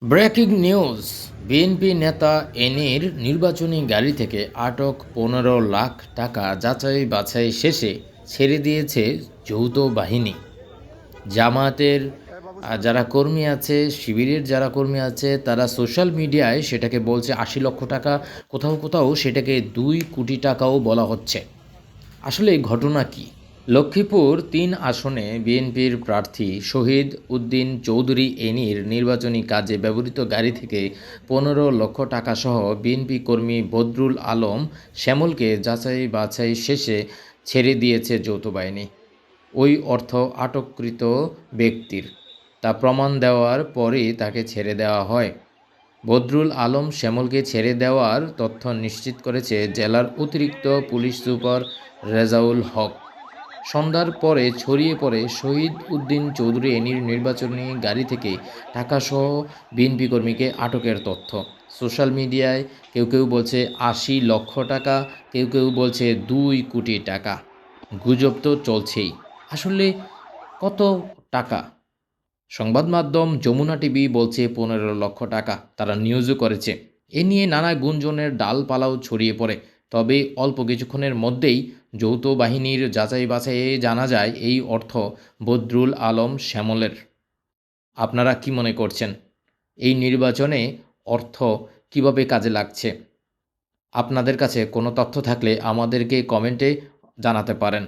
Breaking news, BNP নেতা এনির নির্বাচনী গাড়ি থেকে আটক ১৫ লাখ টাকা যাচাই বাছাই শেষে ছেড়ে দিয়েছে যৌথ বাহিনী। জামায়াতের যারা কর্মী আছে, শিবিরের যারা কর্মী আছে, তারা সোশ্যাল মিডিয়ায় সেটাকে বলছে ৮০ লক্ষ টাকা, কোথাও কোথাও সেটাকে ২ কোটি টাকাও বলা হচ্ছে। আসলে এই ঘটনা কী? লক্ষ্মীপুর-৩ আসনে বিএনপির প্রার্থী শহীদ উদ্দিন চৌধুরী এনির নির্বাচনী কাজে ব্যবহৃত গাড়ি থেকে ১৫ লক্ষ টাকাসহ বিএনপি কর্মী বদরুল আলম শ্যামলকে যাচাই বাছাই শেষে ছেড়ে দিয়েছে যৌথ বাহিনী। ওই অর্থ আটককৃত ব্যক্তির, তা প্রমাণ দেওয়ার পরই তাকে ছেড়ে দেওয়া হয়। বদরুল আলম শ্যামলকে ছেড়ে দেওয়ার তথ্য নিশ্চিত করেছে জেলার অতিরিক্ত পুলিশ সুপার রেজাউল হক। সন্ধ্যার পরে ছড়িয়ে পড়ে শহীদ উদ্দিন চৌধুরী এনির নির্বাচনী গাড়ি থেকে টাকাসহ বিএনপি কর্মীকে আটকের তথ্য। সোশ্যাল মিডিয়ায় কেউ কেউ বলছে ৮০ লক্ষ টাকা, কেউ কেউ বলছে ২ কোটি টাকা। গুজব তো চলছেই। আসলে কত টাকা? সংবাদ মাধ্যম যমুনা টিভি বলছে ১৫ লক্ষ টাকা, তারা নিউজও করেছে। এ নিয়ে নানা গুঞ্জনের ডালপালাও ছড়িয়ে পড়ে। তবে অল্প কিছুক্ষণের মধ্যেই যৌথ বাহিনীর যাচাই বাছাইয়ে জানা যায় এই অর্থ বদরুল আলম শ্যামলের। আপনারা কি মনে করছেন? এই নির্বাচনে অর্থ কিভাবে কাজে লাগছে? আপনাদের কাছে কোনো তথ্য থাকলে আমাদেরকে কমেন্টে জানাতে পারেন।